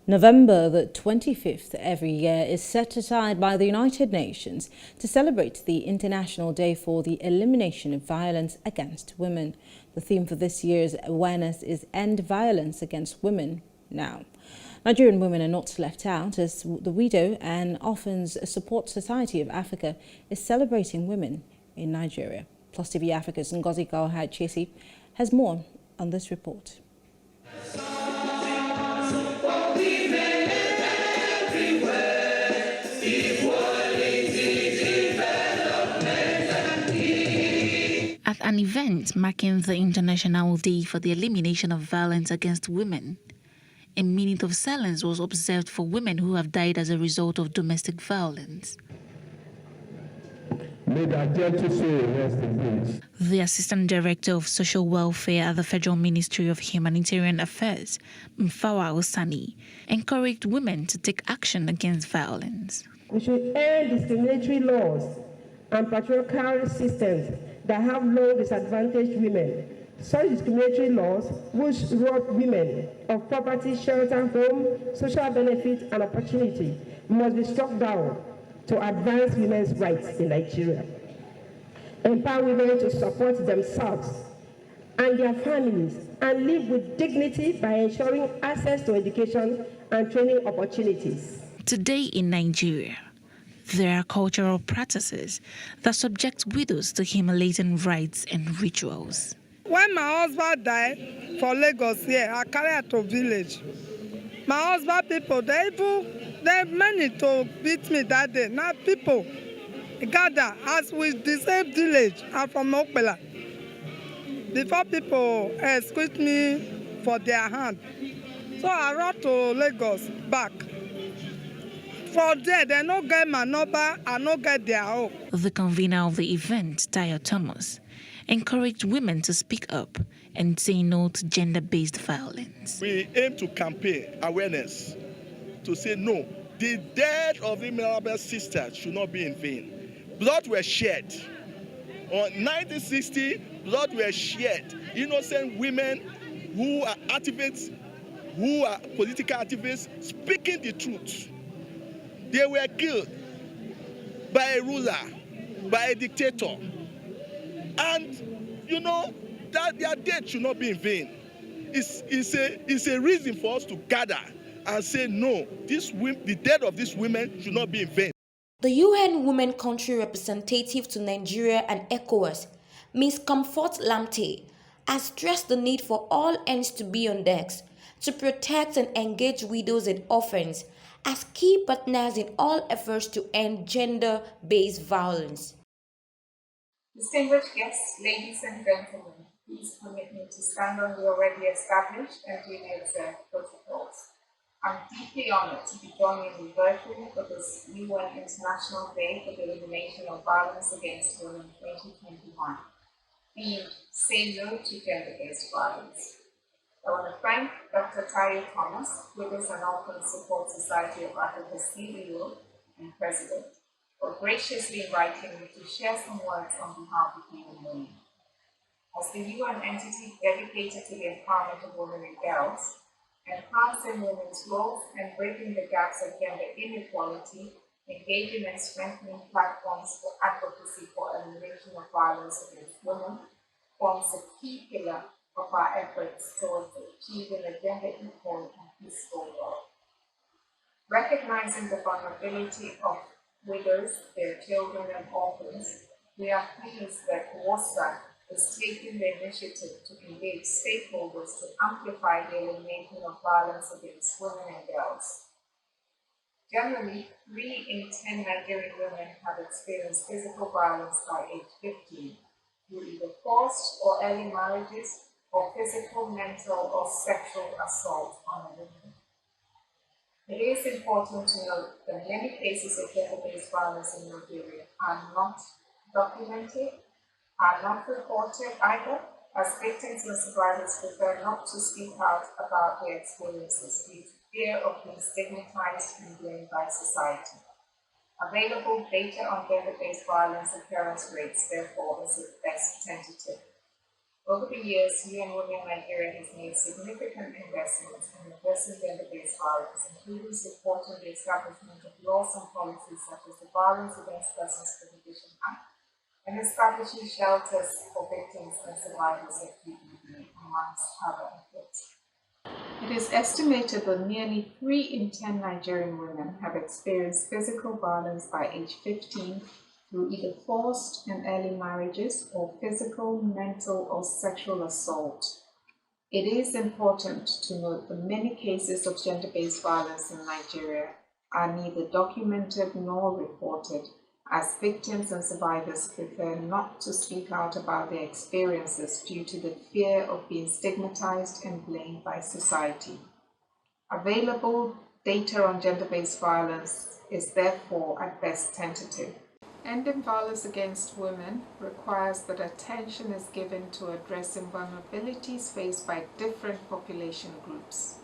November the 25th every year is set aside by the United Nations to celebrate the International Day for the Elimination of Violence Against Women. The theme for this year's awareness is End Violence Against Women Now. Nigerian women are not left out, as the Widow and Orphans Support Society of Africa is celebrating women in Nigeria. Plus TV Africa's Ngozi Chesi has more on this report. At an event marking the International Day for the Elimination of Violence Against Women, a minute of silence was observed for women who have died as a result of domestic violence. May that gentle soul rest in peace. The Assistant Director of Social Welfare at the Federal Ministry of Humanitarian Affairs, Mfawa Osani, encouraged women to take action against violence. We should end discriminatory laws and patriarchal systems that have long disadvantaged women. Such discriminatory laws, which rob women of property, shelter, home, social benefits, and opportunity, must be struck down to advance women's rights in Nigeria. Empower women to support themselves and their families and live with dignity by ensuring access to education and training opportunities. Today in Nigeria, there are cultural practices that subject widows to humiliating rites and rituals. When my husband died for Lagos here, I carried her to village. My husband people, they managed to beat me that day. Now people gather as we the same village. I'm from Okpela. Before people squeeze me for their hand. So I rode to Lagos back. For there, they no get my number, I no get their own. The convener of the event, Tayo Thomas, encouraged women to speak up and say no to gender-based violence. We aim to campaign awareness to say no. The death of the Mirabel sisters should not be in vain. Blood was shed. On 1960, blood was shed. Innocent women who are activists, who are political activists, speaking the truth. They were killed by a ruler, by a dictator. And, that their death should not be in vain. It's a reason for us to gather and say, no, the death of these women should not be in vain. The UN Women Country Representative to Nigeria and ECOWAS, Ms. Comfort Lamte, has stressed the need for all ends to be on decks to protect and engage widows and orphans as key partners in all efforts to end gender-based violence. Distinguished guests, ladies and gentlemen, please permit me to stand on the already established and duly observed protocols. I'm deeply honored to be joining you virtually for this UN International Day for the Elimination of Violence Against Women 2021, themed Say No to Gender-Based Violence. I want to thank Dr. Tayo Thomas, Widows and Orphans Support Society of Africa's CEO and President, for graciously inviting me to share some words on behalf of women. As the UN entity dedicated to the empowerment of women and girls, enhancing women's growth and breaking the gaps of gender inequality, engaging and strengthening platforms for advocacy for elimination of violence against women forms a key pillar of our efforts towards achieving a gender equal and peaceful world. Recognizing the vulnerability of widows, their children, and orphans, we are pleased that Un-Wossa is taking the initiative to engage stakeholders to amplify the elimination of violence against women and girls. Generally, 3 in 10 Nigerian women have experienced physical violence by age 15, through either forced or early marriages, or physical, mental, or sexual assault on a woman. It is important to note that many cases of gender-based violence in Nigeria are not documented, are not reported either, as victims and survivors prefer not to speak out about their experiences due to fear of being stigmatized and blamed by society. Available data on gender-based violence occurrence rates, therefore, is at best tentative. Over the years, Un-Women Nigeria has made significant investments in addressing gender-based violence, including supporting the establishment of laws and policies such as the Violence Against Persons Prohibition Act and establishing shelters for victims and survivors of PPD, amongst other efforts. It is estimated that nearly 3 in 10 Nigerian women have experienced physical violence by age 15 through either forced and early marriages or physical, mental, or sexual assault. It is important to note that many cases of gender-based violence in Nigeria are neither documented nor reported, as victims and survivors prefer not to speak out about their experiences due to the fear of being stigmatized and blamed by society. Available data on gender-based violence is therefore at best tentative. Ending violence against women requires that attention is given to addressing vulnerabilities faced by different population groups.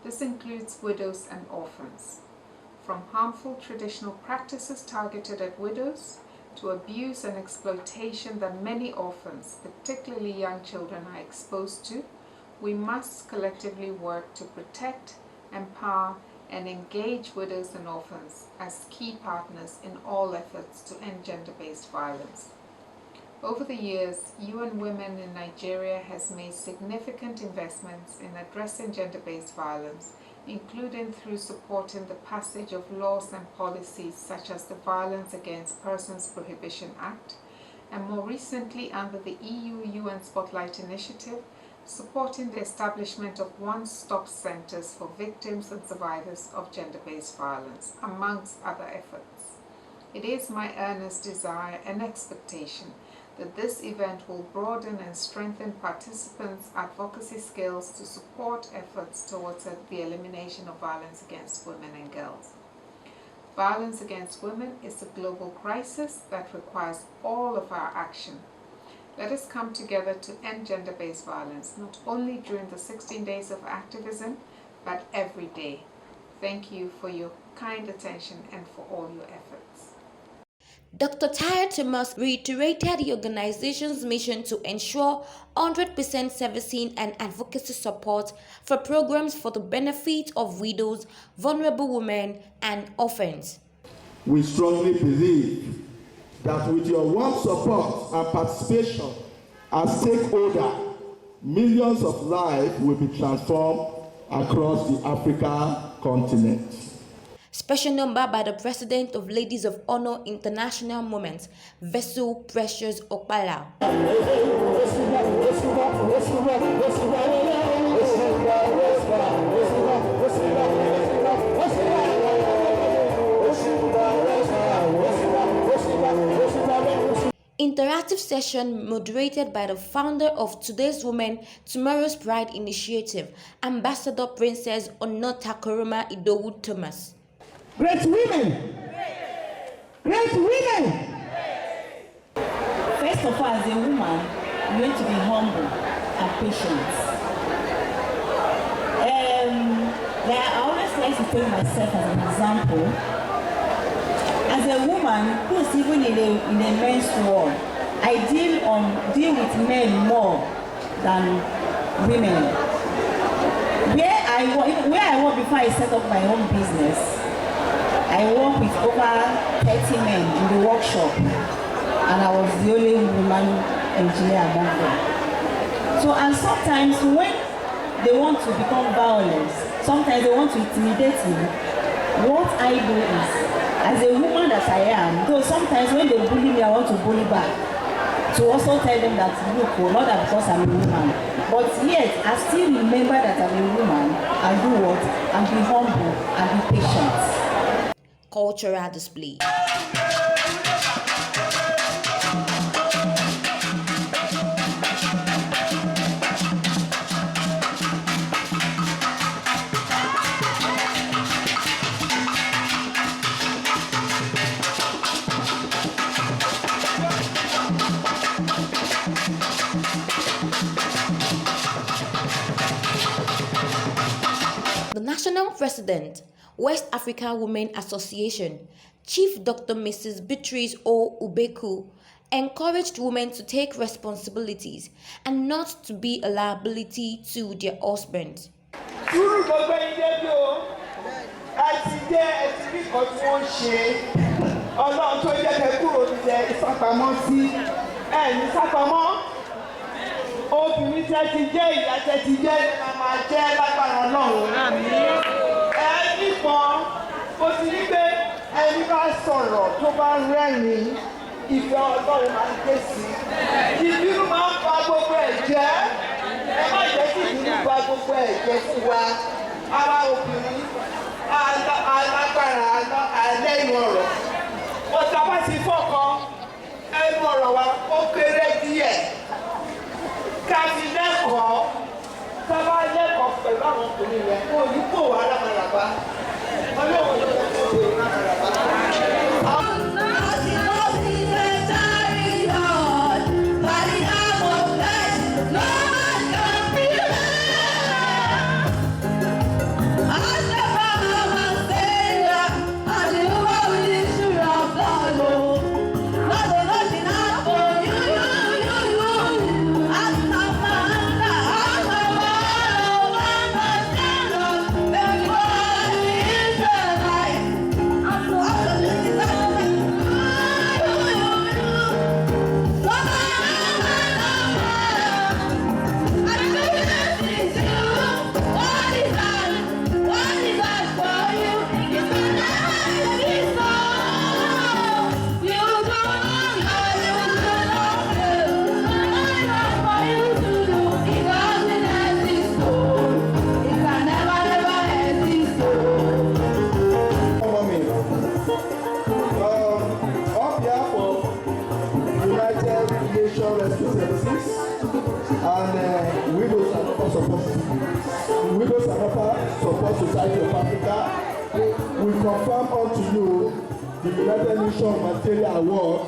This includes widows and orphans. From harmful traditional practices targeted at widows to abuse and exploitation that many orphans, particularly young children, are exposed to, we must collectively work to protect, empower, and engage widows and orphans as key partners in all efforts to end gender-based violence. Over the years, Un-Women in Nigeria has made significant investments in addressing gender-based violence, including through supporting the passage of laws and policies such as the Violence Against Persons Prohibition Act, and more recently under the EU-UN Spotlight Initiative, supporting the establishment of one-stop centers for victims and survivors of gender-based violence, amongst other efforts. It is my earnest desire and expectation that this event will broaden and strengthen participants' advocacy skills to support efforts towards the elimination of violence against women and girls. Violence against women is a global crisis that requires all of our action. Let us come together to end gender-based violence, not only during the 16 days of activism, but every day. Thank you for your kind attention and for all your efforts. Dr. Tyre Thomas reiterated the organization's mission to ensure 100% servicing and advocacy support for programs for the benefit of widows, vulnerable women, and orphans. We strongly believe that with your warm support and participation as stakeholder, millions of lives will be transformed across the African continent. Special number by the President of Ladies of Honor International Moments, Vessel Precious Okpala. Interactive session moderated by the founder of Today's Women, Tomorrow's Pride Initiative, Ambassador Princess Onotakoroma Idowu Thomas. Great women! Great women! First of all, as a woman, you need to be humble and patient. I always like to take myself as an example. As a woman who's even in a men's world, I deal with men more than women. Where I work before I set up my own business, I work with over 30 men in the workshop, and I was the only woman engineer among them. So, and sometimes when they want to become violent, sometimes they want to intimidate me, what I do is, as a woman that I am, though sometimes when they bully me, I want to bully back, to also tell them that, look, not that because I'm a woman, but yet I still remember that I'm a woman, and do what? And be humble and be patient. Cultural display. The National President, West African Women Association, Chief Dr. Mrs. Beatrice O. Ubeku, encouraged women to take responsibilities and not to be a liability to their husbands. Obìnrin tẹ́ ti jẹ́ ìyá tẹ́ ti jẹ́ ní máa jẹ́ lágbára Ọlọ́run. Ẹni kan ó ti ní pé ẹni bá sọ̀rọ̀ tó bá rẹ́rìn-ín ìfẹ́ Ọlọ́run máa ń ké sí. Ìbínú máa ń fa gbogbo ẹ̀jẹ̀. Ẹ má jẹ́ kí ìbínú fa gbogbo ẹ̀jẹ̀ fún wa. Ara obìnrin alágbára lẹ́nu ọ̀rọ̀. Ọ̀tá bá ti fọ́kàn ẹnu ọ̀rọ̀ wa ó kéré díẹ̀. Káfí lẹ́kọ̀ọ́ sábà lẹ́kọ̀ọ́ pẹ̀lú àwọn ọkùnrin rẹ̀ kó yí kó wà lámàràbá ọlọ́wọ́ ló lọ kó wà lámàràbá. Widows and Orphan Support Society of Africa, we confirm unto you the United Nations Material Award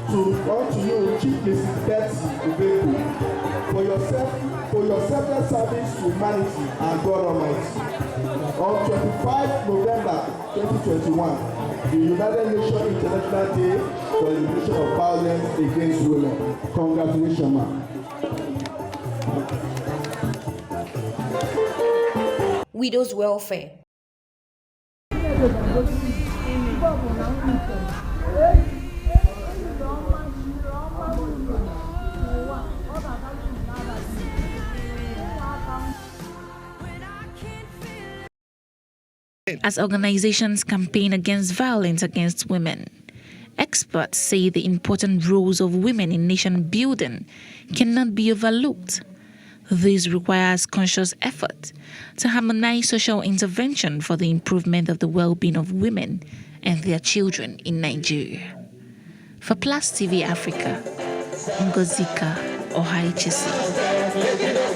unto you, Chief Mrs. Betsy Ubegu, for your selfless service to humanity and God Almighty. On 25 November 2021, the United Nations International Day for the Elimination of Violence Against Women. Congratulations, ma'am. Widows welfare. As organizations campaign against violence against women, experts say the important roles of women in nation building cannot be overlooked. This requires conscious effort to harmonize social intervention for the improvement of the well-being of women and their children in Nigeria. For Plus TV Africa, Ngozika Ohaichisi.